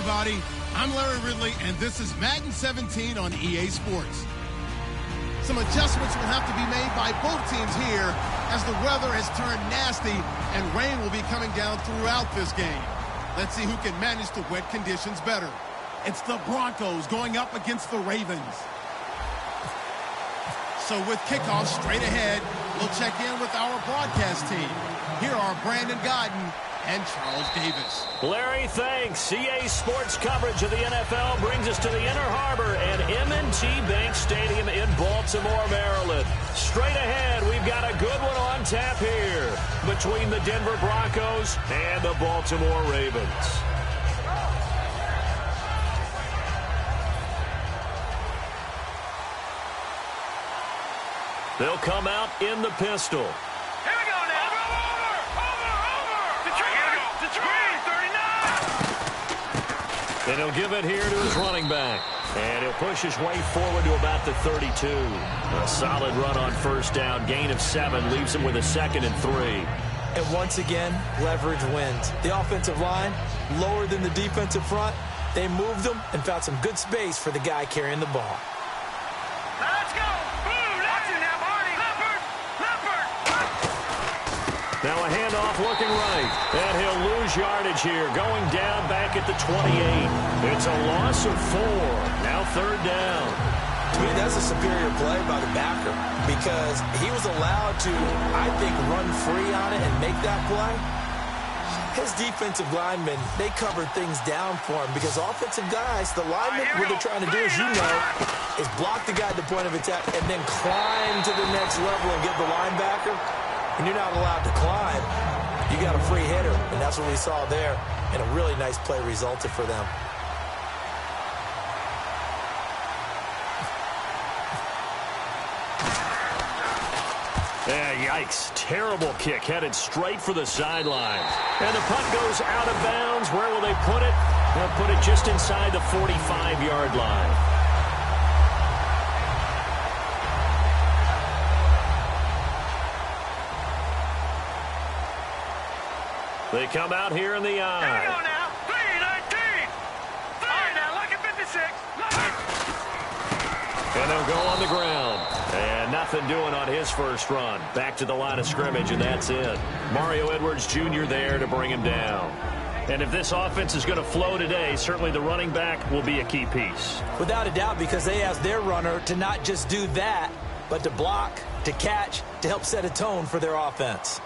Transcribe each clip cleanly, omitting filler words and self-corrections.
everybody. I'm Larry Ridley, and this is Madden 17 on EA Sports. Some adjustments will have to be made by both teams here as the weather has turned nasty and rain will be coming down throughout this game. Let's see who can manage the wet conditions better. It's the Broncos going up against the Ravens. So with kickoff straight ahead, we'll check in with our broadcast team. Here are Brandon Godden and Charles Davis. Larry, thanks. EA Sports coverage of the NFL brings us to the Inner Harbor and M&T Bank Stadium in Baltimore, Maryland. Straight ahead, we've got a good one on tap here between the Denver Broncos and the Baltimore Ravens. They'll come out in the pistol. Here we go now. Over. Detroit, 39. And he'll give it here to his running back. And he'll push his way forward to about the 32. A solid run on first down. Gain of 7 leaves him with a 2nd and 3. And once again, leverage wins. The offensive line, lower than the defensive front. They moved them and found some good space for the guy carrying the ball. Let's go. Now a handoff looking right, and he'll lose yardage here, going down back at the 28. It's a loss of 4. Now 3rd down. To me, that's a superior play by the backer because he was allowed to, I think, run free on it and make that play. His defensive linemen, they covered things down for him because offensive guys, the linemen, what they're trying to do, as you know, is block the guy at the point of attack and then climb to the next level and get the linebacker. And you're not allowed to climb. You got a free hitter, and that's what we saw there. And a really nice play resulted for them. Yeah, yikes. Terrible kick headed straight for the sidelines. And the punt goes out of bounds. Where will they put it? They'll put it just inside the 45-yard line. They come out here in the eye. Here we go now. 3-19. All right, now, look at 56. And they'll go on the ground. And nothing doing on his first run. Back to the line of scrimmage, and that's it. Mario Edwards Jr. there to bring him down. And if this offense is going to flow today, certainly the running back will be a key piece. Without a doubt, because they asked their runner to not just do that, but to block, to catch, to help set a tone for their offense.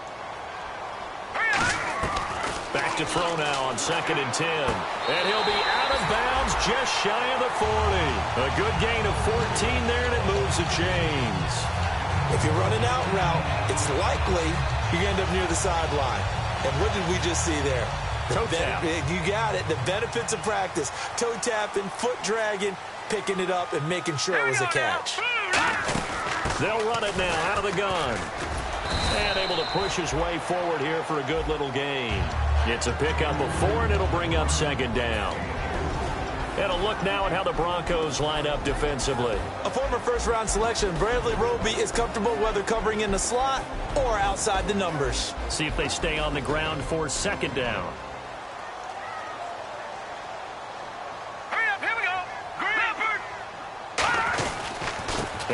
Back to throw now on 2nd and 10. And he'll be out of bounds just shy of the 40. A good gain of 14 there, and it moves the chains. If you run an out route, it's likely you end up near the sideline. And what did we just see there? Toe tap. You got it. The benefits of practice. Toe tapping, foot dragging, picking it up, and making sure it was a catch. They'll run it now out of the gun. And able to push his way forward here for a good little gain. It's a pickup of 4, and it'll bring up 2nd down. And a look now at how the Broncos line up defensively. A former first-round selection, Bradley Roby is comfortable whether covering in the slot or outside the numbers. See if they stay on the ground for 2nd down. Hurry up, here we go.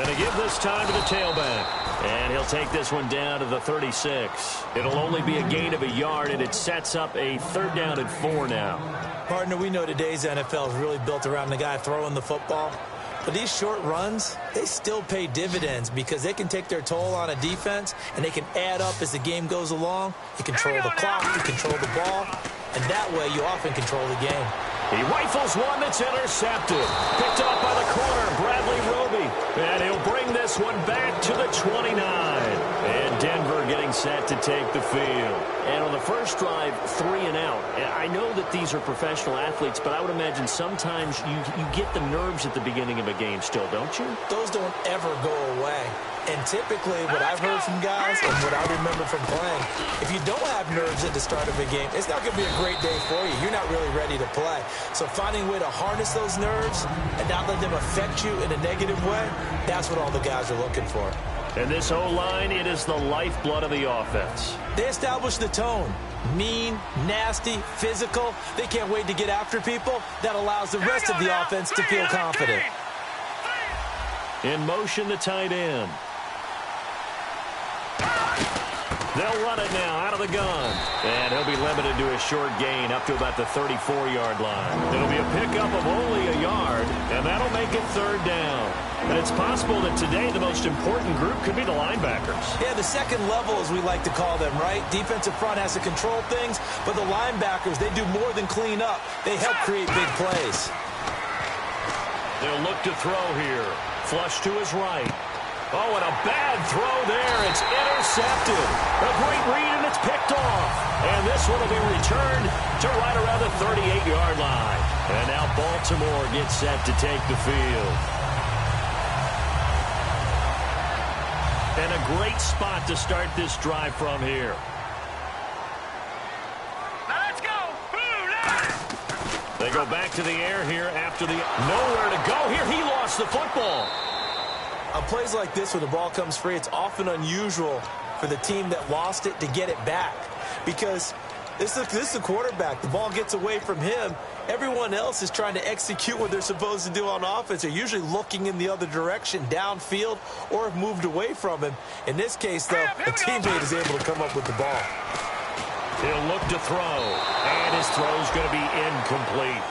And they give this time to the tailback. And he'll take this one down to the 36. It'll only be a gain of a yard, and it sets up a 3rd down and 4 now. Partner, we know today's NFL is really built around the guy throwing the football. But these short runs, they still pay dividends because they can take their toll on a defense, and they can add up as the game goes along. You control the clock, you control the ball, and that way you often control the game. He rifles one that's intercepted. Picked up by the corner, Bradley Roby. And he'll bring this one back to the 29. And Denver getting set to take the field. And on the first drive, 3 and out. I know that these are professional athletes, but I would imagine sometimes you get the nerves at the beginning of a game still, don't you? Those don't ever go away. And typically, what I've heard from guys and what I remember from playing, if you don't have nerves at the start of a game, it's not going to be a great day for you. You're not really ready to play. So finding a way to harness those nerves and not let them affect you in a negative way, that's what all the guys are looking for. And this O-line, it is the lifeblood of the offense. They establish the tone. Mean, nasty, physical. They can't wait to get after people. That allows the rest of the offense to feel confident. In motion, the tight end. They'll run it now out of the gun. And he'll be limited to a short gain up to about the 34-yard line. It'll be a pickup of only a yard, and that'll make it third down. And it's possible that today the most important group could be the linebackers. Yeah, the second level, as we like to call them, right? Defensive front has to control things, but the linebackers, they do more than clean up. They help create big plays. They'll look to throw here. Flush to his right. Oh, and a bad throw there. It's intercepted. A great read, and it's picked off. And this one will be returned to right around the 38-yard line. And now Baltimore gets set to take the field. And a great spot to start this drive from here. Let's go. They go back to the air here after the nowhere to go here. He lost the football. On plays like this, when the ball comes free, it's often unusual for the team that lost it to get it back. Because this is the quarterback. The ball gets away from him. Everyone else is trying to execute what they're supposed to do on offense. They're usually looking in the other direction, downfield, or have moved away from him. In this case, though, a teammate is able to come up with the ball. He'll look to throw, and his throw's going to be incomplete.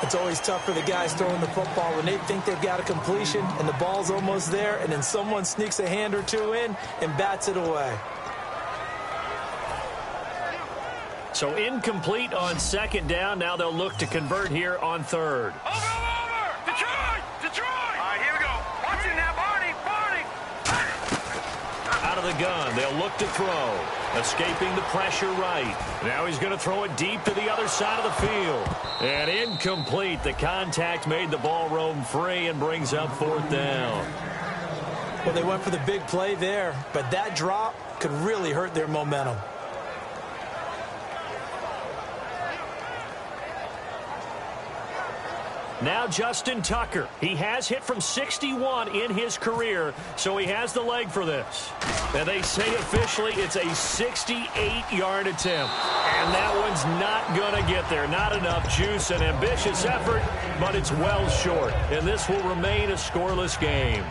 It's always tough for the guys throwing the football when they think they've got a completion and the ball's almost there, and then someone sneaks a hand or two in and bats it away. So incomplete on second down. Now they'll look to convert here on third. Over. Detroit. All right, here we go. Watch it now, Barney. Out of the gun, they'll look to throw. Escaping the pressure right. Now he's going to throw it deep to the other side of the field. And incomplete. The contact made the ball roam free and brings up fourth down. Well, they went for the big play there, but that drop could really hurt their momentum. Now Justin Tucker. He has hit from 61 in his career, so he has the leg for this. And they say officially it's a 68-yard attempt. And that one's not going to get there. Not enough juice, an ambitious effort, but it's well short. And this will remain a scoreless game.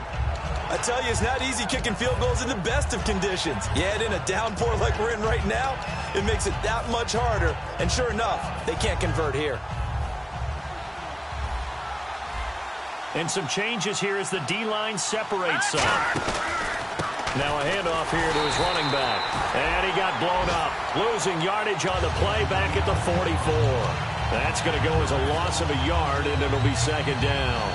I tell you, it's not easy kicking field goals in the best of conditions. Yet in a downpour like we're in right now, it makes it that much harder. And sure enough, they can't convert here. And some changes here as the D-line separates some. Now a handoff here to his running back. And he got blown up. Losing yardage on the play back at the 44. That's going to go as a loss of a yard, and it'll be second down.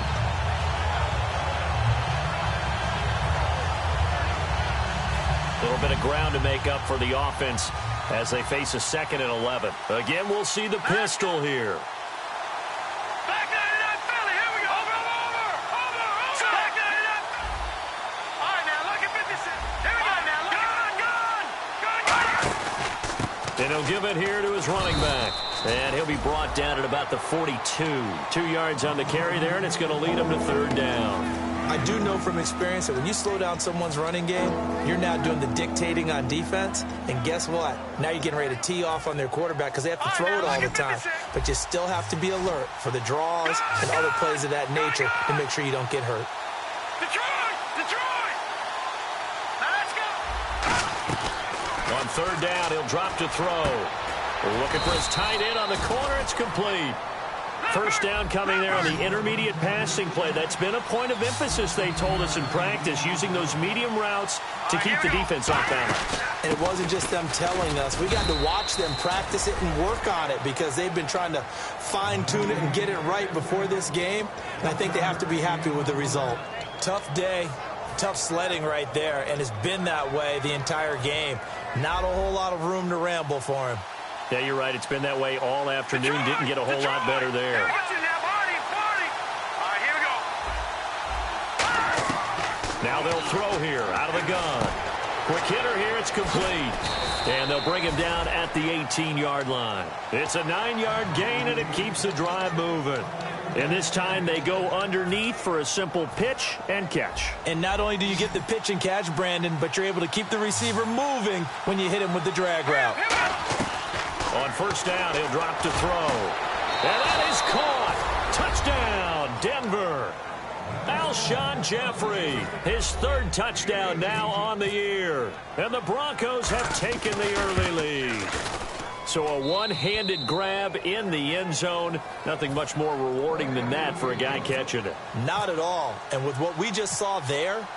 A little bit of ground to make up for the offense as they face a 2nd and 11. Again, we'll see the pistol here. And he'll give it here to his running back. And he'll be brought down at about the 42. 2 yards on the carry there, and it's going to lead him to third down. I do know from experience that when you slow down someone's running game, you're now doing the dictating on defense. And guess what? Now you're getting ready to tee off on their quarterback because they have to throw it all the time. But you still have to be alert for the draws and other plays of that nature to make sure you don't get hurt. Detroit! Let's go! On third down, he'll drop to throw. We're looking for his tight end on the corner. It's complete. First down coming there on the intermediate passing play. That's been a point of emphasis, they told us in practice, using those medium routes to keep the defense off balance. And it wasn't just them telling us. We got to watch them practice it and work on it because they've been trying to fine-tune it and get it right before this game. And I think they have to be happy with the result. Tough day, tough sledding right there, and it's been that way the entire game. Not a whole lot of room to ramble for him. Yeah, you're right. It's been that way all afternoon. Didn't get a whole lot better there. Now they'll throw here out of the gun. Quick hitter here. It's complete. And they'll bring him down at the 18-yard line. It's a 9-yard gain, and it keeps the drive moving. And this time they go underneath for a simple pitch and catch. And not only do you get the pitch and catch, Brandon, but you're able to keep the receiver moving when you hit him with the drag route. On first down, he'll drop to throw. And that is caught. Touchdown, Denver. Alshon Jeffrey, his third touchdown now on the year. And the Broncos have taken the early lead. So a one-handed grab in the end zone. Nothing much more rewarding than that for a guy catching it. Not at all. And with what we just saw there,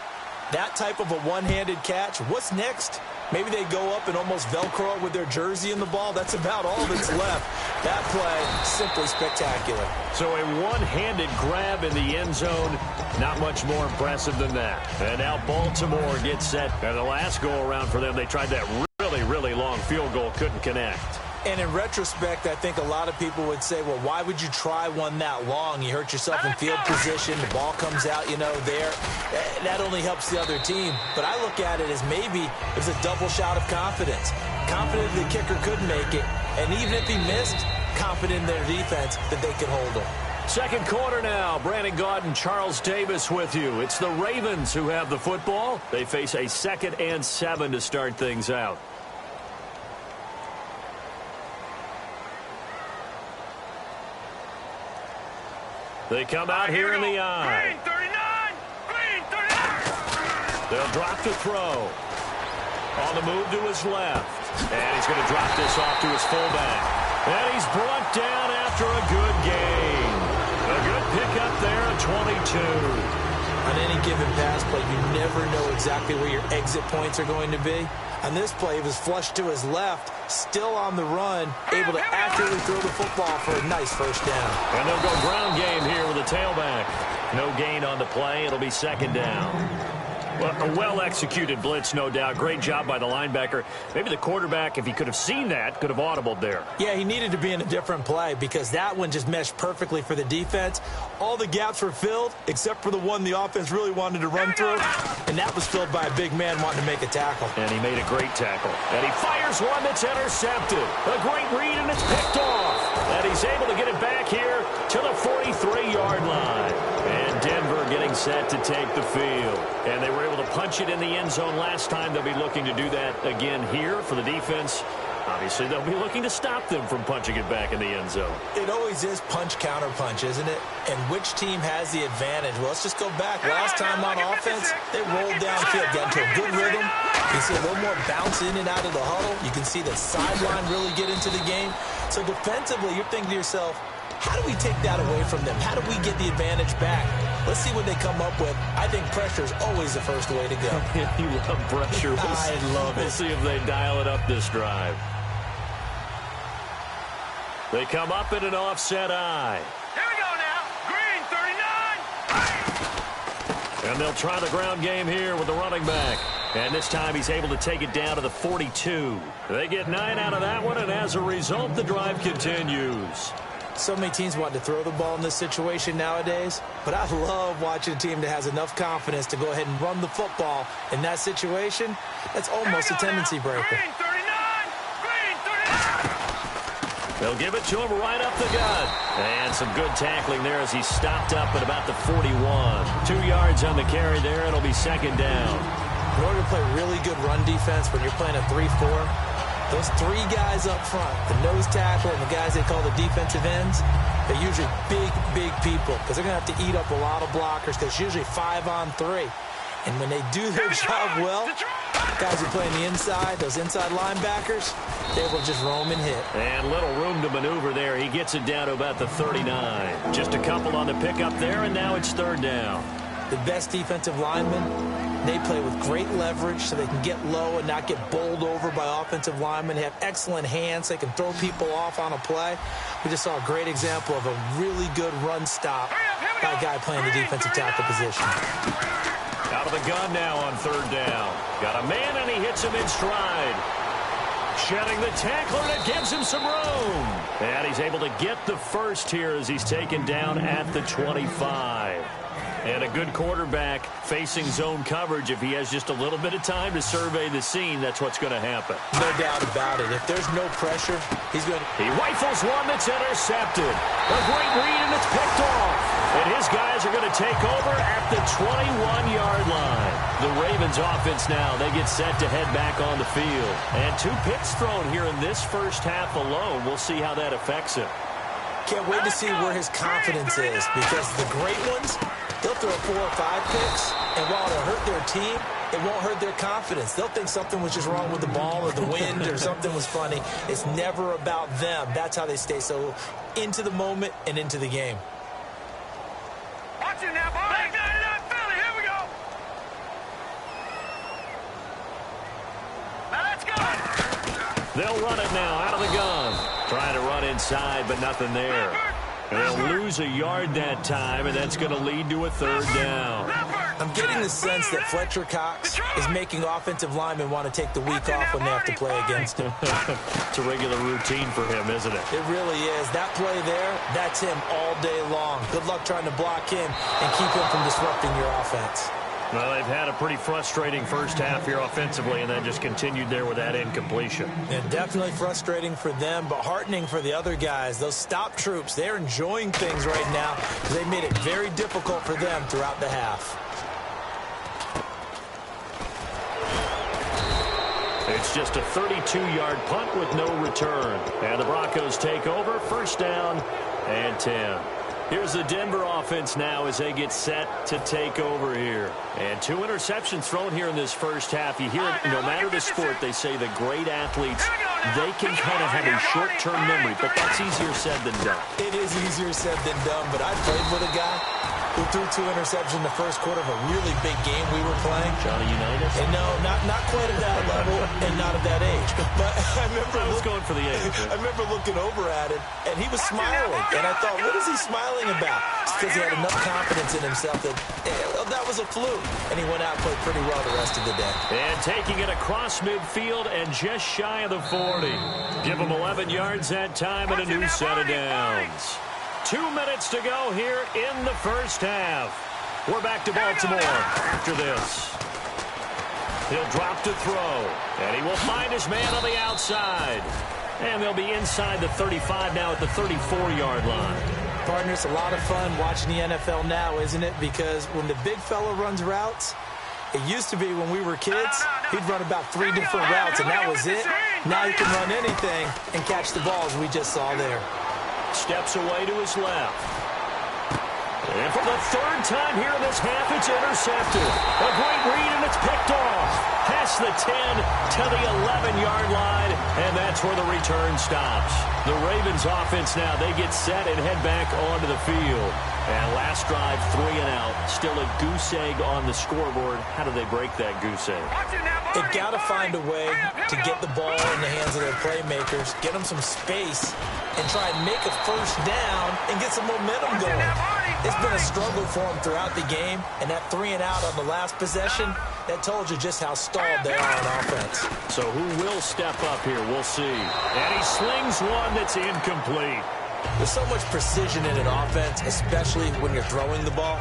that type of a one-handed catch, what's next? Maybe they go up and almost Velcro it with their jersey in the ball. That's about all that's left. That play, simply spectacular. So a one-handed grab in the end zone, not much more impressive than that. And now Baltimore gets set. And the last go-around for them, they tried that really long field goal, couldn't connect. And in retrospect, I think a lot of people would say, well, why would you try one that long? You hurt yourself in field position. The ball comes out, there. That only helps the other team. But I look at it as maybe it was a double shot of confidence. Confident the kicker could make it. And even if he missed, confident in their defense that they could hold him. Second quarter now. Brandon Gaudin, Charles Davis with you. It's the Ravens who have the football. They face a 2nd and 7 to start things out. They come out here in the eye. Green 39! Green 39! They'll drop to throw. On the move to his left. And he's going to drop this off to his fullback. And he's brought down after a good gain. A good pickup there at 22. On any given pass play, you never know exactly where your exit points are going to be. On this play, he was flushed to his left, still on the run, able to accurately throw the football for a nice first down. And they'll go ground game here with a tailback. No gain on the play. It'll be 2nd down. Well, a well-executed blitz, no doubt. Great job by the linebacker. Maybe the quarterback, if he could have seen that, could have audibled there. Yeah, he needed to be in a different play because that one just meshed perfectly for the defense. All the gaps were filled except for the one the offense really wanted to run through, and that was filled by a big man wanting to make a tackle. And he made a great tackle. And he fires one that's intercepted. A great read, and it's picked off. And he's able to get it back here to the 43-yard line. And Denver getting set to take the field. And they were able to punch it in the end zone last time. They'll be looking to do that again here for the defense. Obviously, they'll be looking to stop them from punching it back in the end zone. It always is punch-counter-punch, isn't it? And which team has the advantage? Well, let's just go back. Last time on offense, they rolled downfield, got into a good rhythm. You see a little more bounce in and out of the huddle. You can see the sideline really get into the game. So defensively, you're thinking to yourself, how do we take that away from them? How do we get the advantage back? Let's see what they come up with. I think pressure is always the first way to go. You love pressure. I love it. We'll see if they dial it up this drive. They come up in an offset eye. Here we go now. Green 39. And they'll try the ground game here with the running back. And this time he's able to take it down to the 42. They get 9 out of that one, and as a result, the drive continues. So many teams want to throw the ball in this situation nowadays, but I love watching a team that has enough confidence to go ahead and run the football. In that situation, that's almost a tendency breaker. Green 39. Green 39. They'll give it to him right up the gut. And some good tackling there as he stopped up at about the 41. 2 yards on the carry there. It'll be 2nd down. In order to play really good run defense when you're playing a 3-4, those 3 guys up front, the nose tackle and the guys they call the defensive ends, they're usually big people because they're going to have to eat up a lot of blockers because it's usually 5-on-3. And when they do their job well, guys who play on the inside, those inside linebackers, they will just roam and hit. And little room to maneuver there. He gets it down to about the 39. Just a couple on the pickup there, and now it's 3rd down. The best defensive linemen, they play with great leverage so they can get low and not get bowled over by offensive linemen. They have excellent hands. They can throw people off on a play. We just saw a great example of a really good run stop by a guy playing the defensive tackle position. Out of the gun now on 3rd down. Got a man, and he hits him in stride. Shedding the tackler, and it gives him some room. And he's able to get the first here as he's taken down at the 25. And a good quarterback facing zone coverage. If he has just a little bit of time to survey the scene, that's what's going to happen. No doubt about it. If there's no pressure, he's going to... He rifles one that's intercepted. A great read, and it's picked off. And his guys are going to take over at the 21-yard line. The Ravens offense now, they get set to head back on the field. And 2 picks thrown here in this first half alone. We'll see how that affects him. Can't wait to see where his confidence is, because the great ones, they'll throw 4 or 5 picks, and while it'll hurt their team, it won't hurt their confidence. They'll think something was just wrong with the ball or the wind or something was funny. It's never about them. That's how they stay so into the moment and into the game. Watch it now, boy. Back 99 Philly. Here we go. Now let's go. They'll run it now out of the gun. Trying to run inside, but nothing there. And they'll lose a yard that time, and that's going to lead to a 3rd down. I'm getting the sense that Fletcher Cox is making offensive linemen want to take the week off when they have to play against him. It's a regular routine for him, isn't it? It really is. That play there, that's him all day long. Good luck trying to block him and keep him from disrupting your offense. Well, they've had a pretty frustrating first half here offensively, and then just continued there with that incompletion. And definitely frustrating for them, but heartening for the other guys. Those stop troops, they're enjoying things right now because they made it very difficult for them throughout the half. It's just a 32-yard punt with no return. And the Broncos take over, 1st down and 10. Here's the Denver offense now as they get set to take over here. And 2 interceptions thrown here in this first half. You hear it, no matter the sport, they say the great athletes, they can kind of have a short-term memory, but that's easier said than done. It is easier said than done, but I played with a guy who threw 2 interceptions in the first quarter of a really big game we were playing. Johnny Unitas? And no, not quite at that level and not at that age. But I remember I was going for the age. I remember looking over at him, and he was smiling. And I thought, what is he smiling about? It's because he had enough confidence in himself that that was a fluke. And he went out and played pretty well the rest of the day. And taking it across midfield and just shy of the 40. Give him 11 yards that time and a new set of downs. 2 minutes to go here in the first half. We're back to Baltimore after this. He'll drop to throw, and he will find his man on the outside. And they'll be inside the 35 now at the 34-yard line. Partner, it's a lot of fun watching the NFL now, isn't it? Because when the big fella runs routes, it used to be when we were kids, he'd run about 3 different routes, and that was it. Now he can run anything and catch the balls we just saw there. Steps away to his left. And for the 3rd time here in this half, it's intercepted. A great read, and it's picked off. Past the 10 to the 11-yard line, and that's where the return stops. The Ravens offense now, they get set and head back onto the field. And last drive, 3 and out. Still a goose egg on the scoreboard. How do they break that goose egg? They've got to find a way to get the ball in the hands of their playmakers, get them some space, and try and make a 1st down and get some momentum going. It's been a struggle for them throughout the game, and that 3 and out on the last possession, that told you just how stalled they are on offense. So who will step up here? We'll see. And he slings one that's incomplete. There's so much precision in an offense, especially when you're throwing the ball.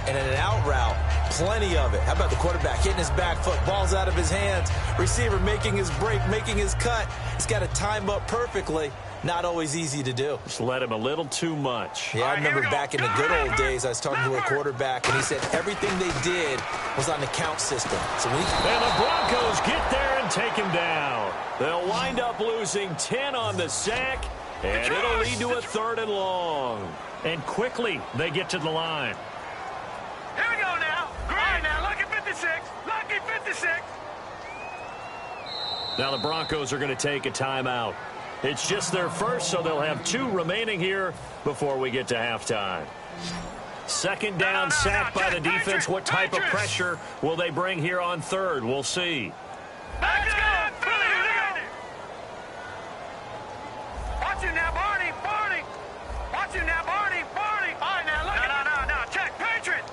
And in an out route, plenty of it. How about the quarterback hitting his back foot, ball's out of his hands, receiver making his break, making his cut. He's got to time up perfectly. Not always easy to do. Just let him a little too much. Yeah, I remember back in the good old days, I was talking to a quarterback, and he said everything they did was on the count system. So and the Broncos get there and take him down. They'll wind up losing 10 on the sack, and it'll lead to a 3rd and long. And quickly, they get to the line. Here we go now. All right, now, lucky 56. Lucky 56. Now the Broncos are going to take a timeout. It's just their first, so they'll have 2 remaining here before we get to halftime. 2nd down, sack by the defense. What type of pressure will they bring here on 3rd? We'll see. Let's go. Watch it now, Barney. Barney. Watch it now, Barney. Barney. All right, now, look. No. Check. Patriot.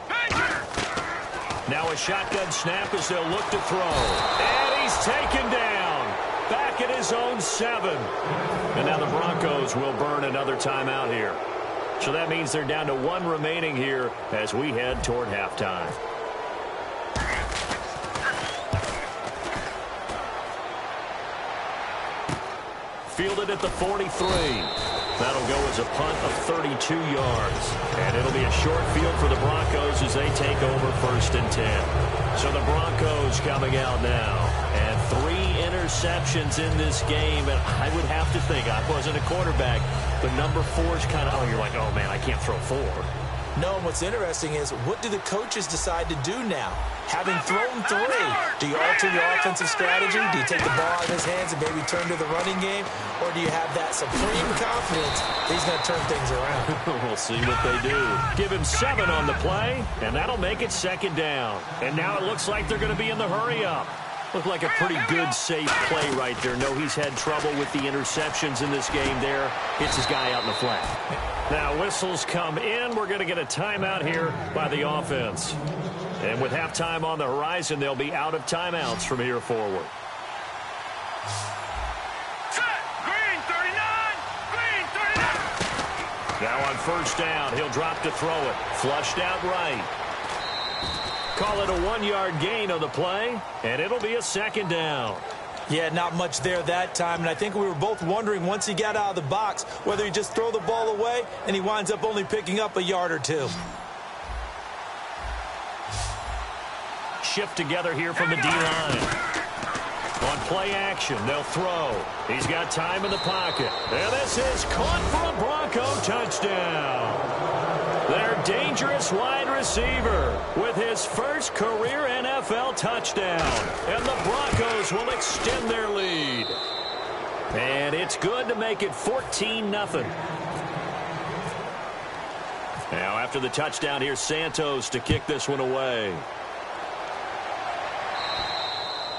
Now a shotgun snap as they'll look to throw. And he's taken down. Back at his own 7. And now the Broncos will burn another timeout here. So that means they're down to 1 remaining here as we head toward halftime. Fielded at the 43. That'll go as a punt of 32 yards. And it'll be a short field for the Broncos as they take over 1st and 10. So the Broncos coming out now. And 3 interceptions in this game. And I would have to think, I wasn't a quarterback, but number 4 is kind of, you're like, oh, man, I can't throw 4. No, and what's interesting is, what do the coaches decide to do now? Having thrown 3, do you alter your offensive strategy? Do you take the ball out of his hands and maybe turn to the running game? Or do you have that supreme confidence that he's going to turn things around? We'll see what they do. Give him 7 on the play, and that'll make it 2nd down. And now it looks like they're going to be in the hurry-up. Looked like a pretty good, safe play right there. No, he's had trouble with the interceptions in this game there. Hits his guy out in the flat. Now, whistles come in. We're going to get a timeout here by the offense. And with halftime on the horizon, they'll be out of timeouts from here forward. Green 39! Green 39! Now on 1st down, he'll drop to throw it. Flushed out right. Call it a 1-yard gain on the play, and it'll be a 2nd down. Yeah, not much there that time, and I think we were both wondering once he got out of the box whether he just throw the ball away, and he winds up only picking up a yard or 2. Shift together here from the D-line. On play action, they'll throw. He's got time in the pocket. And this is caught for a Bronco touchdown. Their dangerous wide receiver with his first career NFL touchdown. And the Broncos will extend their lead. And it's good to make it 14-0. Now after the touchdown, here's Santos to kick this one away.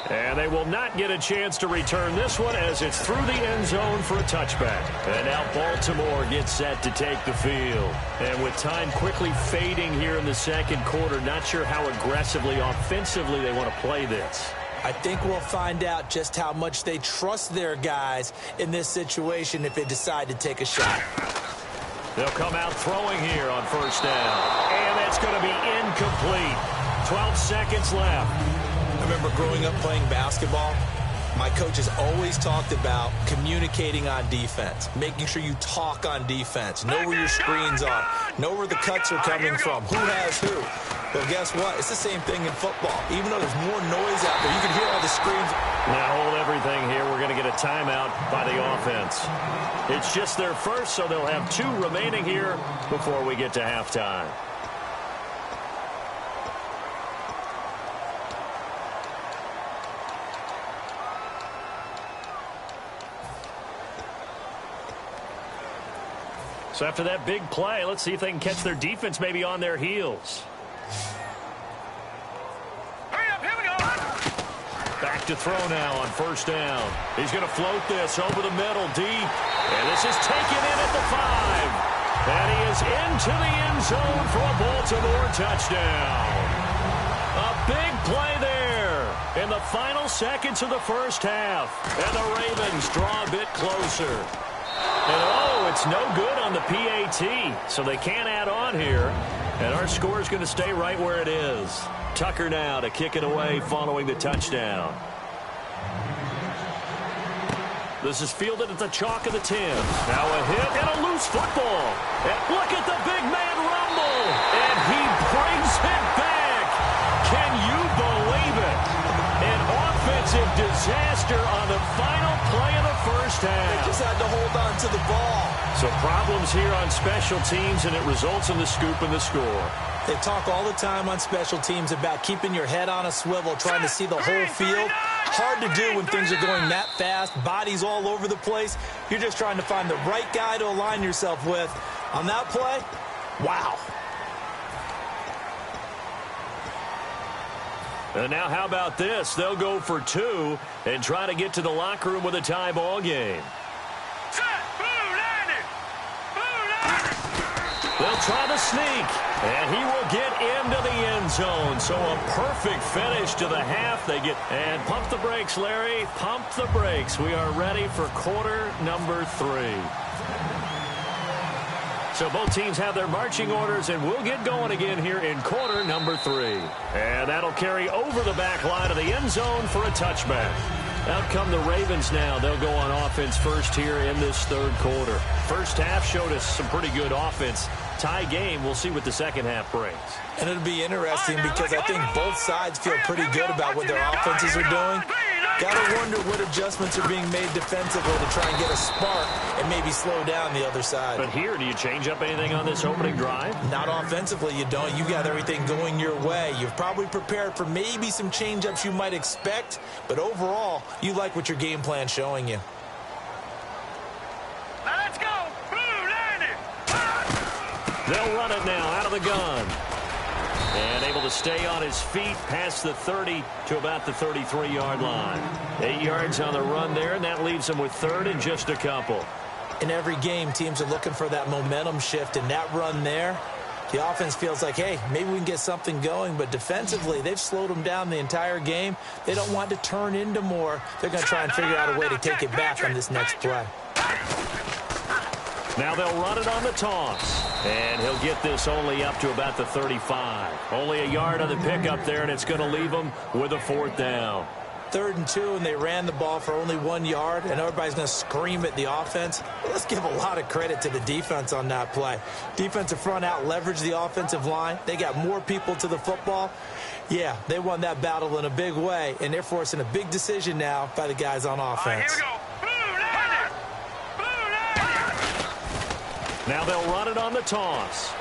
And they will not get a chance to return this one as it's through the end zone for a touchback. And now Baltimore gets set to take the field. And with time quickly fading here in the 2nd quarter, not sure how aggressively, offensively they want to play this. I think we'll find out just how much they trust their guys in this situation if they decide to take a shot. They'll come out throwing here on 1st down. And it's going to be incomplete. 12 seconds left. I remember growing up playing basketball, my coaches always talked about communicating on defense, making sure you talk on defense, know where your screens are, know where the cuts are coming from, who has who. Well, guess what? It's the same thing in football. Even though there's more noise out there, you can hear all the screens. Now hold everything here. We're going to get a timeout by the offense. It's just their first, so they'll have 2 remaining here before we get to halftime. So after that big play, let's see if they can catch their defense maybe on their heels. Hurry up, here we go! Back to throw now on 1st down. He's going to float this over the middle deep. And this is taken in at the 5. And he is into the end zone for a Baltimore touchdown. A big play there in the final seconds of the 1st half. And the Ravens draw a bit closer. And it's no good on the PAT, so they can't add on here. And our score is going to stay right where it is. Tucker now to kick it away following the touchdown. This is fielded at the chalk of the 10. Now a hit and a loose football. And look at the big man rumble. And he brings it back. Can you believe it? An offensive disaster on the final play of the 1st half. They just had to hold on to the ball. So problems here on special teams, and it results in the scoop and the score. They talk all the time on special teams about keeping your head on a swivel, trying to see the whole field. Hard to do when things are going that fast, bodies all over the place. You're just trying to find the right guy to align yourself with. On that play, wow. And now how about this? They'll go for 2 and try to get to the locker room with a tie ball game. They'll try the sneak, and he will get into the end zone. So a perfect finish to the half. They get, and pump the brakes, Larry. Pump the brakes. We are ready for quarter number 3. So both teams have their marching orders, and we'll get going again here in quarter number 3. And that'll carry over the back line of the end zone for a touchback. Out come the Ravens now. They'll go on offense first here in this third quarter. First half showed us some pretty good offense. Tie game. We'll see what the second half brings. And it'll be interesting because I think both sides feel pretty good about what their offenses are doing. Gotta wonder what adjustments are being made defensively to try and get a spark and maybe slow down the other side. But here, do you change up anything on this opening drive? Not offensively, you don't. You got everything going your way. You've probably prepared for maybe some change-ups you might expect, but overall, you like what your game plan's showing you. Now let's go. Blue, landing. They'll run it now out of the gun. And able to stay on his feet past the 30 to about the 33-yard line. 8 yards on the run there, and that leaves them with third and just a couple. In every game, teams are looking for that momentum shift, and that run there, the offense feels like, hey, maybe we can get something going, but defensively, they've slowed them down the entire game. They don't want to turn into more. They're going to try and figure out a way to take it back on this next play. Now they'll run it on the toss. And he'll get this only up to about the 35. Only a yard on the pickup there, and it's going to leave them with a fourth down. 3rd and 2, and they ran the ball for only 1 yard, and everybody's going to scream at the offense. Let's give a lot of credit to the defense on that play. Defensive front out leveraged the offensive line. They got more people to the football. Yeah, they won that battle in a big way, and they're forcing a big decision now by the guys on offense. Here we go. Now they'll run it on the toss.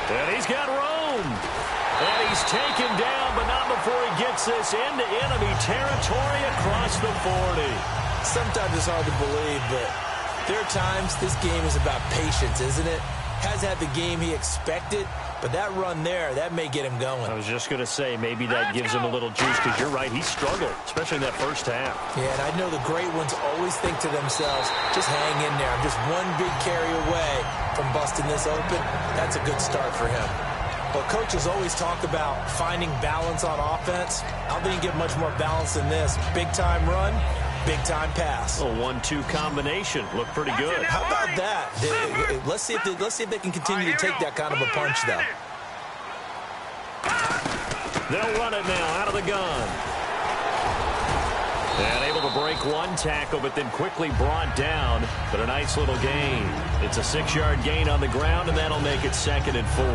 And he's got room. And he's taken down, but not before he gets this into enemy territory across the 40. Sometimes it's hard to believe, but there are times this game is about patience, isn't it? Has had the game he expected, but that run there, that may get him going. I was just going to say, maybe that gives him a little juice, because you're right, he struggled, especially in that first half. Yeah, and I know the great ones always think to themselves, just hang in there. I'm just one big carry away from busting this open. That's a good start for him. Well, coaches always talk about finding balance on offense. I don't think you get much more balance than this. Big-time run, big-time pass. A 1-2 combination. Looked pretty good. How about that? Let's see if they can continue to take that kind of a punch, though. They'll run it now out of the gun. And able to break one tackle, but then quickly brought down. But a nice little gain. It's a 6-yard gain on the ground, and that'll make it 2nd and 4.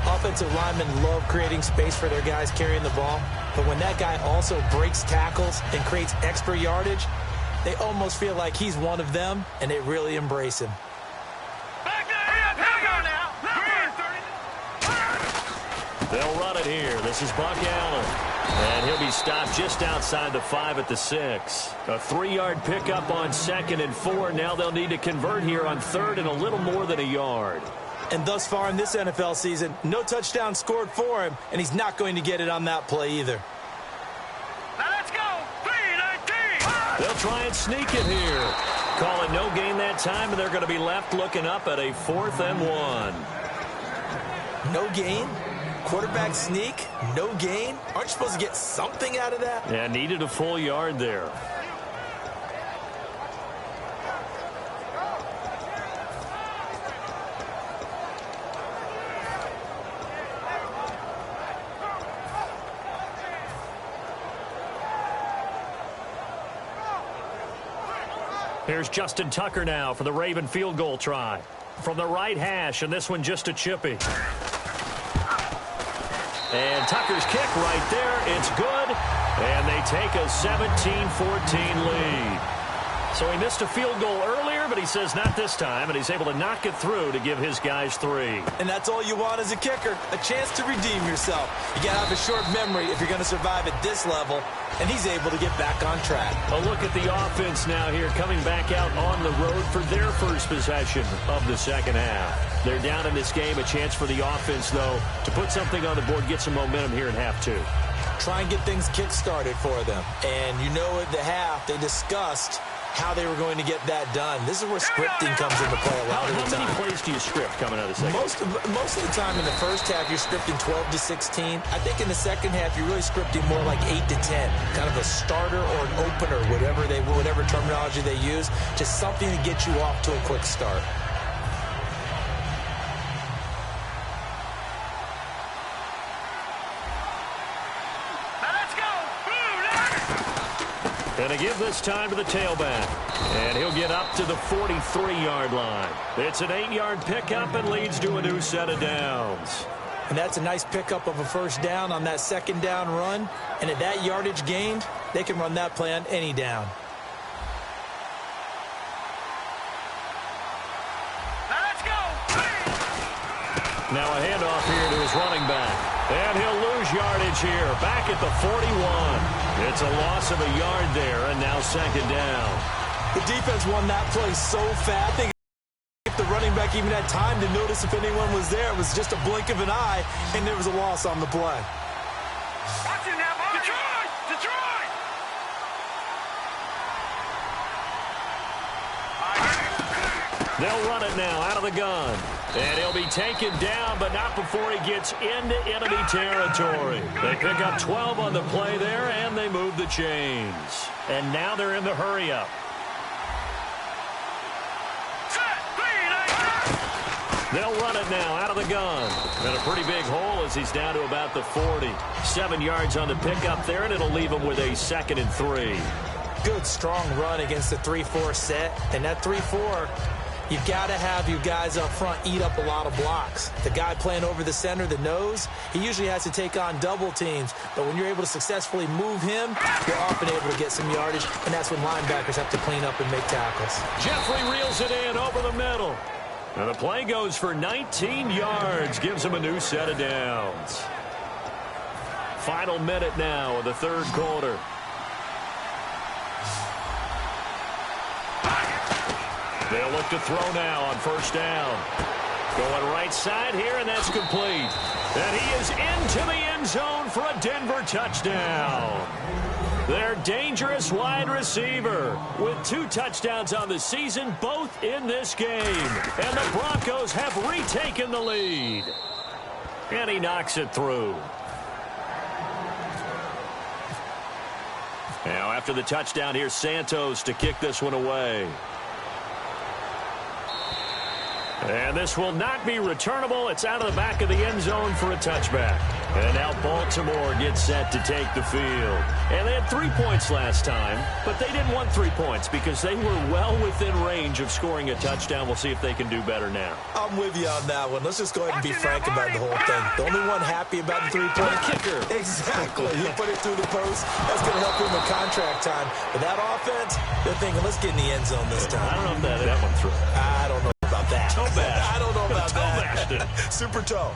Offensive linemen love creating space for their guys carrying the ball, but when that guy also breaks tackles and creates extra yardage, they almost feel like he's one of them, and they really embrace him. They'll run it here. This is Buck Allen. And he'll be stopped just outside the 5 at the 6. A 3-yard pickup on 2nd and 4. Now they'll need to convert here on 3rd and a little more than a yard. And thus far in this NFL season, no touchdown scored for him, and he's not going to get it on that play either. Now let's go. 3-19. They'll try and sneak it here. Call it no gain that time, and they're going to be left looking up at a 4th and 1. No gain? Quarterback sneak? No gain? Aren't you supposed to get something out of that? Yeah, needed a full yard there. Here's Justin Tucker now for the Raven field goal try. From the right hash, and this one just a chippy. And Tucker's kick right there. It's good. And they take a 17-14 lead. So he missed a field goal earlier, but he says not this time, and he's able to knock it through to give his guys 3. And that's all you want as a kicker, a chance to redeem yourself. You got to have a short memory if you're going to survive at this level, and he's able to get back on track. A look at the offense now here, coming back out on the road for their first possession of the second half. They're down in this game, a chance for the offense, though, to put something on the board, get some momentum here in half 2. Try and get things kick-started for them. And you know at the half, they discussed how they were going to get that done. This is where scripting comes into play a lot of the time. How many plays do you script coming out of the second? Most of the time in the first half, you're scripting 12 to 16. I think in the second half, you're really scripting more like 8 to 10. Kind of a starter or an opener, whatever terminology they use. Just something to get you off to a quick start. And to give this time to the tailback. And he'll get up to the 43-yard line. It's an 8-yard pickup and leads to a new set of downs. And that's a nice pickup of a first down on that second down run. And at that yardage gained, they can run that play on any down. Now a handoff here to his running back. And he'll lose yardage here, back at the 41. It's a loss of a yard there, and now second down. The defense won that play so fast. I think if the running back even had time to notice if anyone was there, it was just a blink of an eye, and there was a loss on the play. Watch it now, boy. Detroit! Detroit! They'll run it now out of the gun. And he'll be taken down, but not before he gets into enemy territory. They pick up 12 on the play there, and they move the chains. And now they're in the hurry-up. They'll run it now out of the gun. And a pretty big hole as he's down to about the 40. 7 yards on the pickup there, and it'll leave him with a 2nd and 3. Good, strong run against the 3-4 set. And that 3-4... you've got to have your guys up front eat up a lot of blocks. The guy playing over the center, the nose, he usually has to take on double teams. But when you're able to successfully move him, you're often able to get some yardage, and that's when linebackers have to clean up and make tackles. Jeffrey reels it in over the middle. And the play goes for 19 yards, gives him a new set of downs. Final minute now of the third quarter. They'll look to throw now on first down. Going right side here, and that's complete. And he is into the end zone for a Denver touchdown. Their dangerous wide receiver with 2 touchdowns on the season, both in this game. And the Broncos have retaken the lead. And he knocks it through. Now after the touchdown, here's Santos to kick this one away. And this will not be returnable. It's out of the back of the end zone for a touchback. And now Baltimore gets set to take the field. And they had 3 points last time, but they didn't want 3 points because they were well within range of scoring a touchdown. We'll see if they can do better now. I'm with you on that one. Let's just go ahead and be frank about the whole thing. The only one happy about the 3-point kicker. Exactly. You put it through the post. That's going to help him with contract time. But that offense, they're thinking, let's get in the end zone this time. I don't know if that went through. I don't know about that. Toe bash. I don't know about toe that. bashed it. Super toe.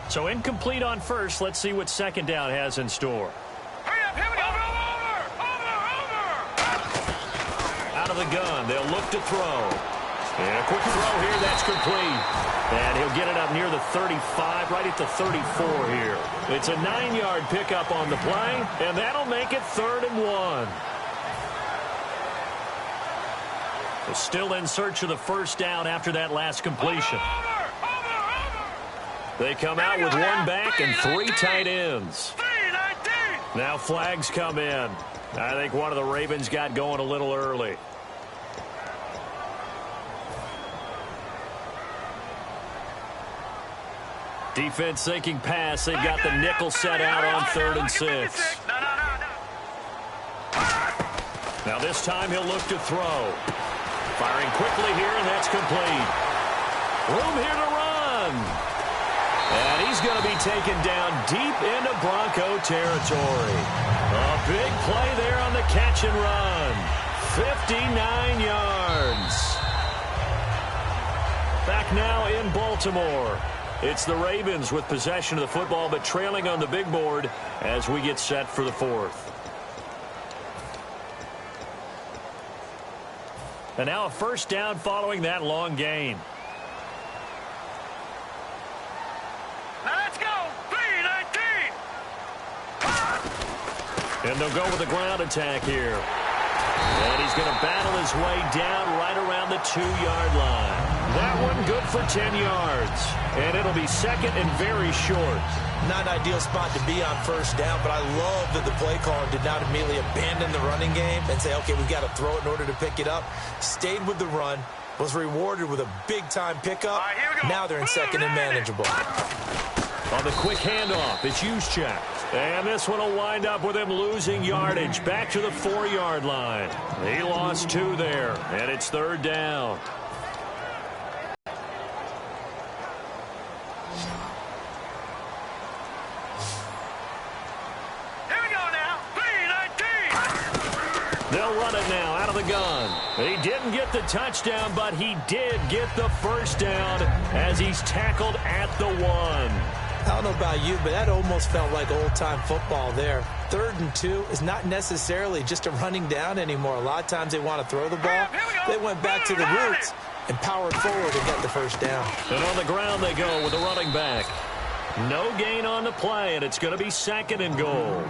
So incomplete on first. Let's see what second down has in store. Hurry up, here we go. Over. Out of the gun. They'll look to throw. And a quick throw here. That's complete. And he'll get it up near the 35, right at the 34 here. It's a 9-yard pickup on the play, and that'll make it 3rd and 1. They're still in search of the first down after that last completion. They come out with 1 back and 3 tight ends. Now flags come in. I think one of the Ravens got going a little early. Defense thinking pass. They've got the nickel set out on 3rd and 6. Now this time he'll look to throw. Firing quickly here, and that's complete. Room here to run. And he's going to be taken down deep into Bronco territory. A big play there on the catch and run. 59 yards. Back now in Baltimore. It's the Ravens with possession of the football, but trailing on the big board as we get set for the 4th. And now a first down following that long gain. Now let's go. 3-19. And they'll go with a ground attack here. And he's going to battle his way down right around the 2-yard line. That one good for 10 yards. And it'll be 2nd and very short. Not an ideal spot to be on first down, but I love that the play caller did not immediately abandon the running game and say, okay, we've got to throw it in order to pick it up. Stayed with the run, was rewarded with a big-time pickup. Right, here we go. Now they're in 2nd and manageable. On the quick handoff, it's Juszczyk. And this one will wind up with him losing yardage back to the 4-yard line. He lost 2 there, and it's 3rd down. They'll run it now out of the gun. He didn't get the touchdown, but he did get the first down as he's tackled at the 1. I don't know about you, but that almost felt like old-time football there. 3rd and 2 is not necessarily just a running down anymore. A lot of times they want to throw the ball. They went back to the roots and powered forward and got the first down. And on the ground they go with the running back. No gain on the play, and it's going to be 2nd and goal.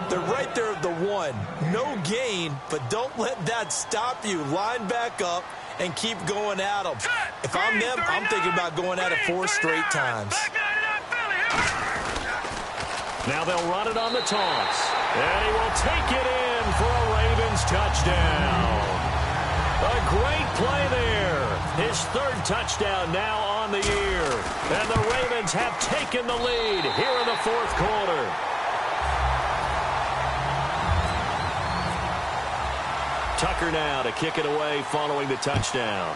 They're right there at the 1. No gain, but don't let that stop you. Line back up and keep going at them. If I'm them, I'm thinking about going at it 4 straight times. Now they'll run it on the toss. And he will take it in for a Ravens touchdown. A great play there. His 3rd touchdown now on the year. And the Ravens have taken the lead here in the 4th quarter. Tucker now to kick it away following the touchdown.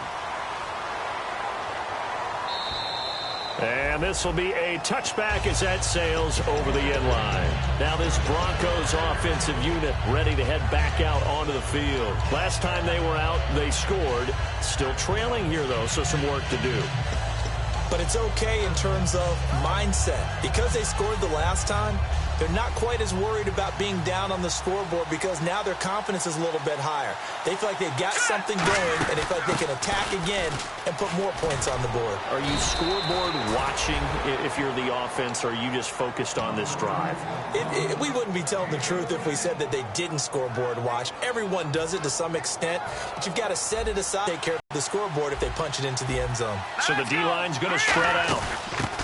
And this will be a touchback as that sails over the end line. Now this Broncos offensive unit ready to head back out onto the field. Last time they were out, they scored. Still trailing here, though, so some work to do. But it's okay in terms of mindset. Because they scored the last time, they're not quite as worried about being down on the scoreboard because now their confidence is a little bit higher. They feel like they've got something going, and they feel like they can attack again and put more points on the board. Are you scoreboard watching if you're the offense, or are you just focused on this drive? We wouldn't be telling the truth if we said that they didn't scoreboard watch. Everyone does it to some extent, but you've got to set it aside, take care of the scoreboard if they punch it into the end zone. So the D-line's going to spread out.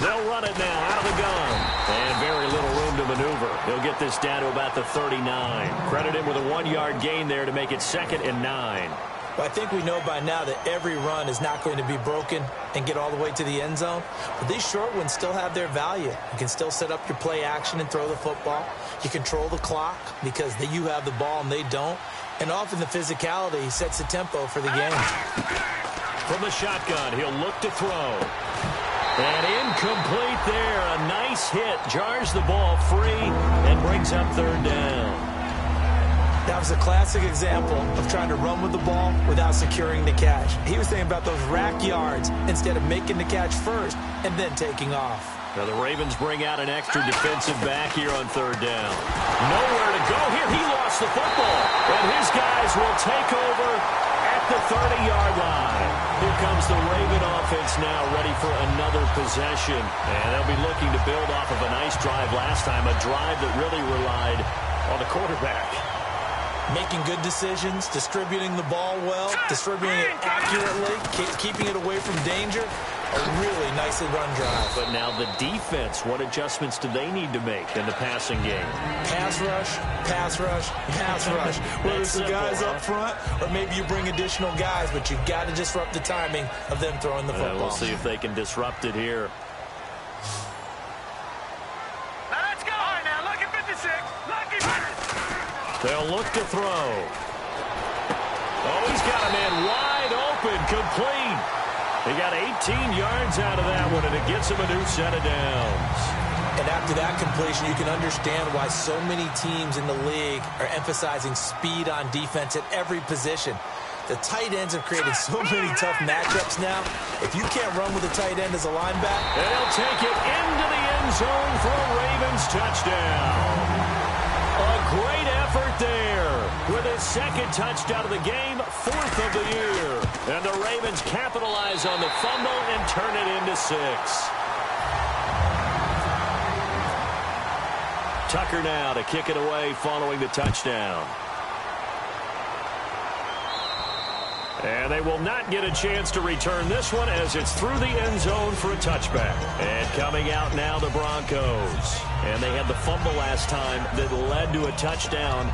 They'll run it now out of the gun. And very little room to maneuver. He'll get this down to about the 39. Credit him with a 1-yard gain there to make it 2nd and 9. Well, I think we know by now that every run is not going to be broken and get all the way to the end zone. But these short ones still have their value. You can still set up your play action and throw the football. You control the clock because you have the ball and they don't. And often the physicality sets the tempo for the game. From the shotgun, he'll look to throw. And incomplete there. A nice hit. Jars the ball free and brings up 3rd down. That was a classic example of trying to run with the ball without securing the catch. He was thinking about those rack yards instead of making the catch first and then taking off. Now the Ravens bring out an extra defensive back here on 3rd down. Nowhere to go here. He lost the football. And his guys will take over at the 30-yard line. Here comes the Raven offense now ready for another possession. And they'll be looking to build off of a nice drive last time, a drive that really relied on the quarterback. Making good decisions, distributing the ball well, distributing it accurately, keeping it away from danger. A really nicely run drive. But now the defense, what adjustments do they need to make in the passing game? Pass rush, pass rush, pass rush. Whether it's the guys up front or maybe you bring additional guys, but you've got to disrupt the timing of them throwing the football. We'll see if they can disrupt it here. Now let's go. All right, now look at 56. Lucky 56. They'll look to throw. Oh, he's got a man wide open, complete. He got 18 yards out of that one, and it gets him a new set of downs. And after that completion, you can understand why so many teams in the league are emphasizing speed on defense at every position. The tight ends have created so many tough matchups now. If you can't run with a tight end as a linebacker. And he'll take it into the end zone for a Ravens touchdown. A great effort there with his 2nd touchdown of the game, 4th of the year. And the Ravens capitalize on the fumble and turn it into 6. Tucker now to kick it away following the touchdown. And they will not get a chance to return this one as it's through the end zone for a touchback. And coming out now, the Broncos. And they had the fumble last time that led to a touchdown.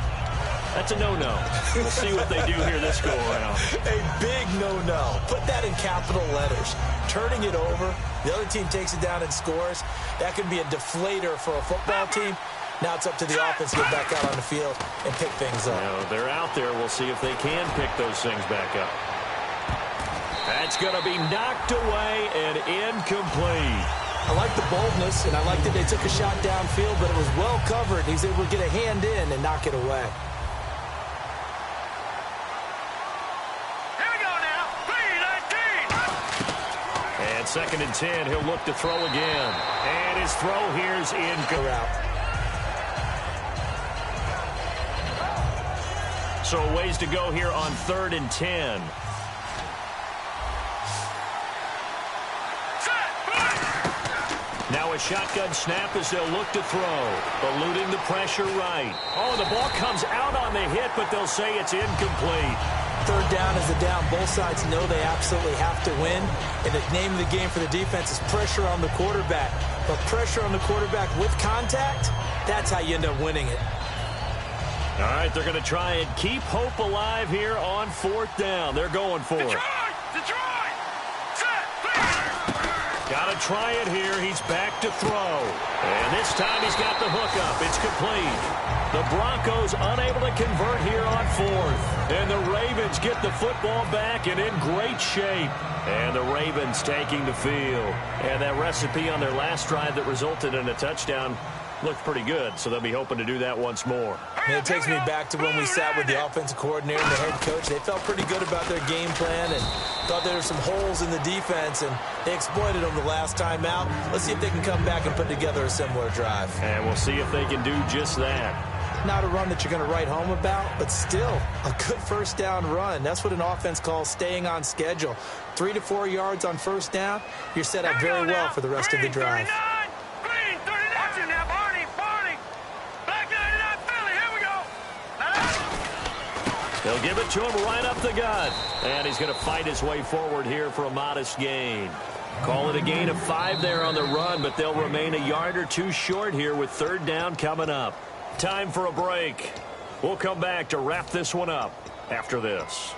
That's a no-no. We'll see what they do here this go-around. A big no-no. Put that in capital letters. Turning it over, the other team takes it down and scores. That could be a deflator for a football team. Now it's up to the offense to get back out on the field and pick things up. Now, they're out there. We'll see if they can pick those things back up. That's going to be knocked away and incomplete. I like the boldness, and I like that they took a shot downfield, but it was well covered. He's able to get a hand in and knock it away. Here we go now. 3-19. And 2nd and 10. He'll look to throw again. And his throw here's incomplete. So a ways to go here on 3rd and 10. Now a shotgun snap as they'll look to throw. Eluding the pressure right. Oh, the ball comes out on the hit, but they'll say it's incomplete. 3rd down is a down. Both sides know they absolutely have to win. And the name of the game for the defense is pressure on the quarterback. But pressure on the quarterback with contact, that's how you end up winning it. All right, they're going to try and keep hope alive here on 4th down. They're going for it. Detroit! Set! Got to try it here. He's back to throw. And this time he's got the hookup. It's complete. The Broncos unable to convert here on 4th. And the Ravens get the football back and in great shape. And the Ravens taking the field. And that recipe on their last drive that resulted in a touchdown looked pretty good, so they'll be hoping to do that once more. And it takes me back to when we sat with the offensive coordinator and the head coach. They felt pretty good about their game plan and thought there were some holes in the defense, and they exploited them the last time out. Let's see if they can come back and put together a similar drive. And we'll see if they can do just that. Not a run that you're going to write home about, but still a good 1st down run. That's what an offense calls staying on schedule. 3 to 4 yards on 1st down, you're set up very well for the rest of the drive. Green 39. Watching now, Barney. Black 99 Philly. Here we go. They'll give it to him right up the gut. And he's going to fight his way forward here for a modest gain. Call it a gain of 5 there on the run, but they'll remain a yard or 2 short here with 3rd down coming up. Time for a break. We'll come back to wrap this one up after this.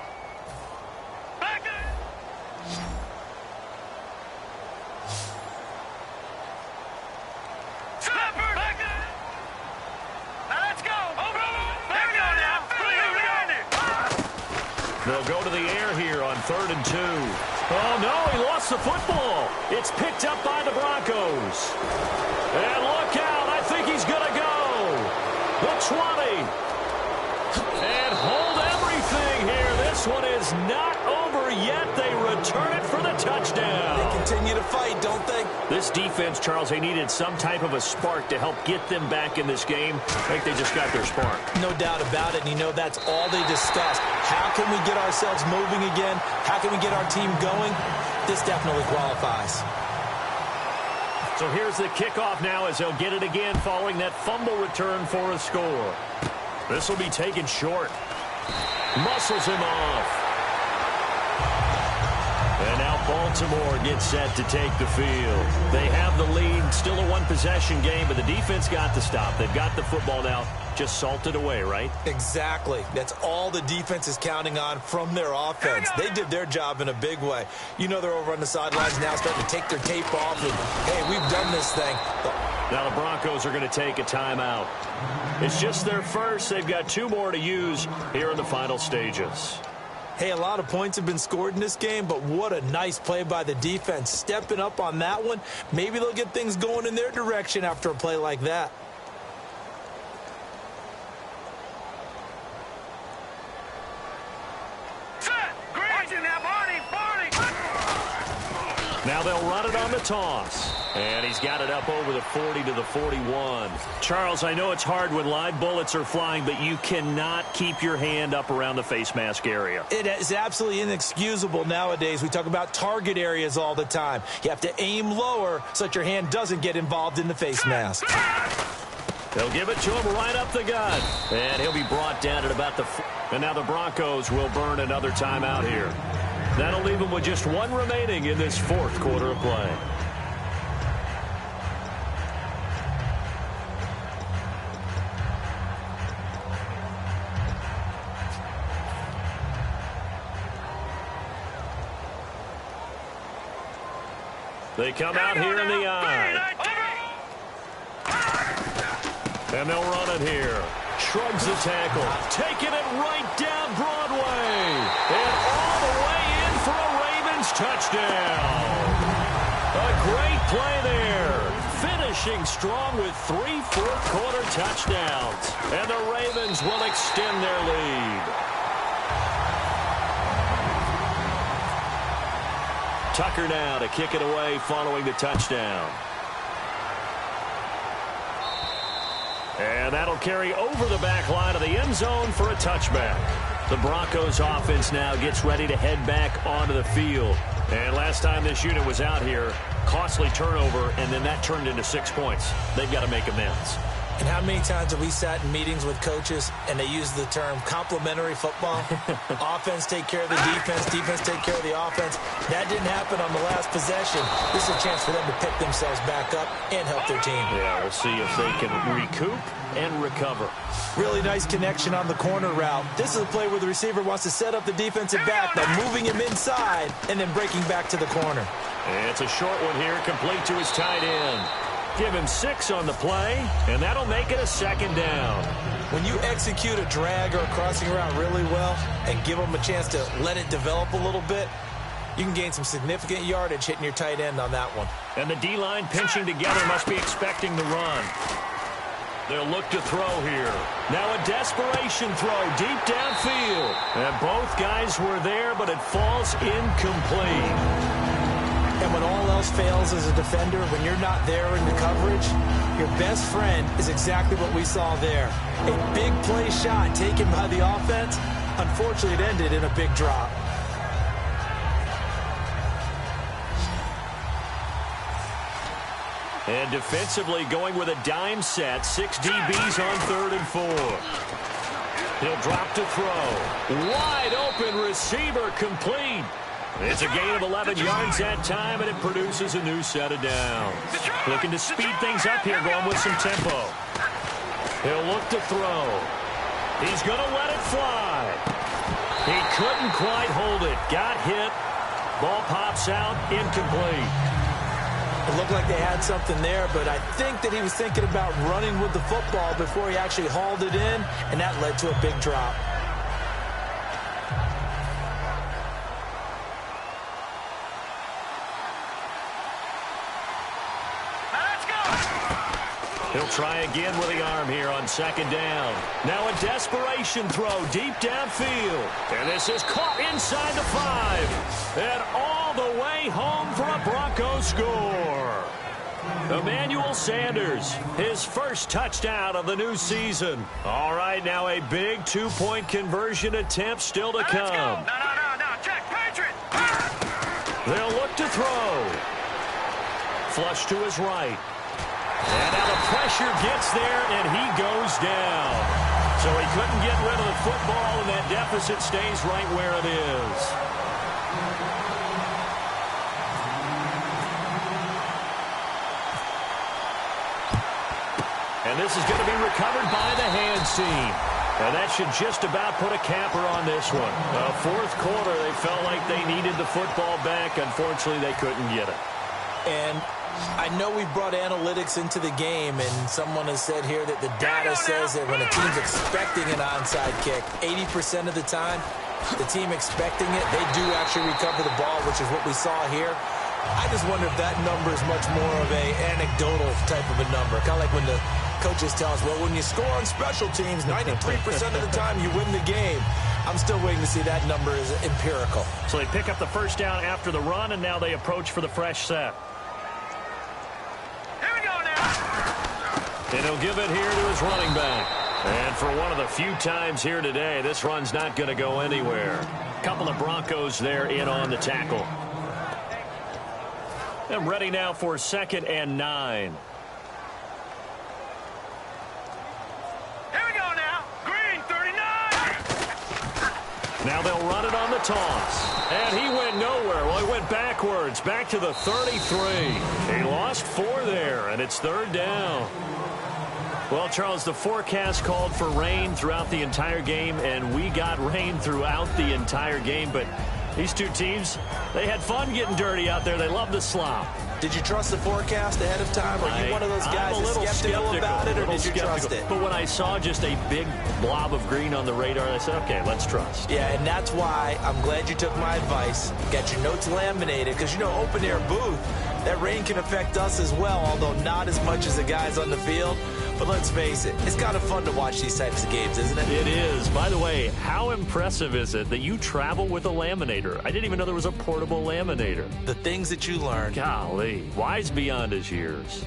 They'll go to the air here on 3rd and 2. Oh, no, he lost the football. It's picked up by the Broncos. And look out, I think he's going to go. The 20. And hold everything here. This one is not over yet. They return it for the touchdown. They continue to fight, don't they? This defense, Charles, they needed some type of a spark to help get them back in this game. I think they just got their spark. No doubt about it, and you know that's all they discussed. How can we get ourselves moving again? How can we get our team going? This definitely qualifies. So here's the kickoff now as they'll get it again following that fumble return for a score. This will be taken short. Muscles him off. And now Baltimore gets set to take the field. They have the lead. Still a one-possession game, but the defense got the stop. They've got the football now. Just salted away, right? Exactly. That's all the defense is counting on from their offense. They did their job in a big way. You know they're over on the sidelines now starting to take their tape off. And, hey, we've done this thing. Now the Broncos are going to take a timeout. It's just their first. They've got 2 more to use here in the final stages. Hey, a lot of points have been scored in this game, but what a nice play by the defense. Stepping up on that one. Maybe they'll get things going in their direction after a play like that. Now they'll run it on the toss. And he's got it up over the 40 to the 41. Charles, I know it's hard when live bullets are flying, but you cannot keep your hand up around the face mask area. It is absolutely inexcusable nowadays. We talk about target areas all the time. You have to aim lower so that your hand doesn't get involved in the face mask. They'll give it to him right up the gut. And he'll be brought down at about the... And now the Broncos will burn another timeout here. That'll leave them with just 1 remaining in this 4th quarter of play. They come out here in the eye. And they'll run it here. Shrugs the tackle. Taking it right down Broadway. And all the way in for a Ravens touchdown. A great play there. Finishing strong with 3 fourth-quarter touchdowns. And the Ravens will extend their lead. Tucker now to kick it away following the touchdown. And that'll carry over the back line of the end zone for a touchback. The Broncos offense now gets ready to head back onto the field. And last time this unit was out here, costly turnover, and then that turned into 6 points. They've got to make amends. And how many times have we sat in meetings with coaches and they use the term complementary football? Offense take care of the defense, defense take care of the offense. That didn't happen on the last possession. This is a chance for them to pick themselves back up and help their team. Yeah, we'll see if they can recoup and recover. Really nice connection on the corner route. This is a play where the receiver wants to set up the defensive back by moving him inside and then breaking back to the corner. And it's a short one here, complete to his tight end. Give him 6 on the play, and that'll make it a second down. When you execute a drag or a crossing route really well and give them a chance to let it develop a little bit, you can gain some significant yardage hitting your tight end on that one. And the D-line pinching together must be expecting the run. They'll look to throw here. Now a desperation throw deep downfield. And both guys were there, but it falls incomplete. And when all else fails as a defender, when you're not there in the coverage, your best friend is exactly what we saw there. A big play shot taken by the offense. Unfortunately, it ended in a big drop. And defensively going with a dime set. 6 DBs on 3rd and 4. He'll drop to throw. Wide open receiver complete. It's a gain of 11 yards that time, and it produces a new set of downs. Looking to speed things up here, going with some tempo. He'll look to throw. He's going to let it fly. He couldn't quite hold it. Got hit. Ball pops out, incomplete. It looked like they had something there, but I think that he was thinking about running with the football before he actually hauled it in, and that led to a big drop. He'll try again with the arm here on 2nd down. Now a desperation throw deep downfield. And this is caught inside the 5. And all the way home for a Broncos score. Emmanuel Sanders, his first touchdown of the new season. All right, now a big 2-point conversion attempt still to come. No. Check, Patriot. They'll look to throw. Flush to his right. And now the pressure gets there, and he goes down. So he couldn't get rid of the football, and that deficit stays right where it is. And this is going to be recovered by the hands team. And that should just about put a capper on this one. 4th quarter, they felt like they needed the football back. Unfortunately, they couldn't get it. And I know we brought analytics into the game, and someone has said here that the data says that when a team's expecting an onside kick, 80% of the time, the team expecting it, they do actually recover the ball, which is what we saw here. I just wonder if that number is much more of a anecdotal type of a number, kind of like when the coaches tell us, well, when you score on special teams, 93% of the time you win the game. I'm still waiting to see that number is empirical. So they pick up the first down after the run, and now they approach for the fresh set. And he'll give it here to his running back. And for one of the few times here today, this run's not going to go anywhere. Couple of Broncos there in on the tackle. And ready now for 2nd and 9. Here we go now. Green, 39. Now they'll run it on the toss. And he went nowhere. Well, he went backwards, back to the 33. He lost 4 there, and it's 3rd down. Well, Charles, the forecast called for rain throughout the entire game, and we got rain throughout the entire game. But these two teams, they had fun getting dirty out there. They love the slop. Did you trust the forecast ahead of time? Are you one of those guys that's skeptical about it, or did you trust it? But when I saw just a big blob of green on the radar, I said, okay, let's trust. Yeah, and that's why I'm glad you took my advice. Got your notes laminated, because, you know, open-air booth, that rain can affect us as well, although not as much as the guys on the field. But let's face it, it's kind of fun to watch these types of games, isn't it? It is. By the way, how impressive is it that you travel with a laminator? I didn't even know there was a portable laminator. The things that you learn. Golly, wise beyond his years.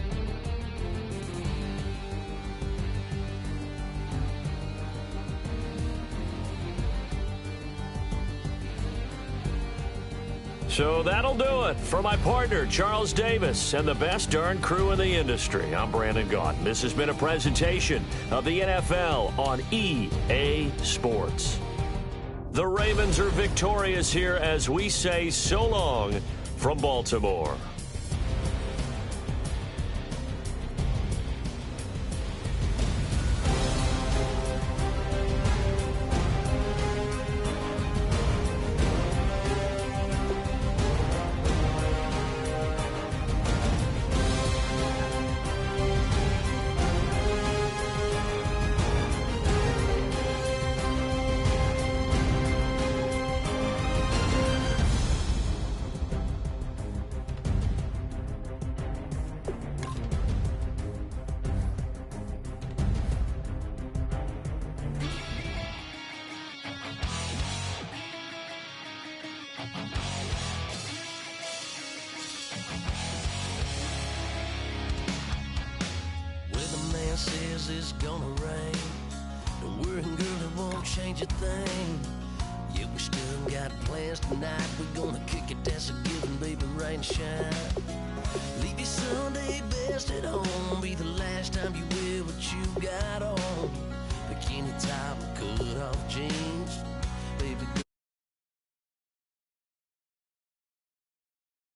So that'll do it for my partner, Charles Davis, and the best darn crew in the industry. I'm Brandon Gaudin. This has been a presentation of the NFL on EA Sports. The Ravens are victorious here as we say so long from Baltimore. Says it's gonna rain. Don't worry, girl, it won't change a thing. Yeah, we still got plans tonight. We're gonna kick it, that's a given, baby, rain shine. Leave your Sunday best at home. Be the last time you wear what you got on. Bikini top, cut off jeans, baby.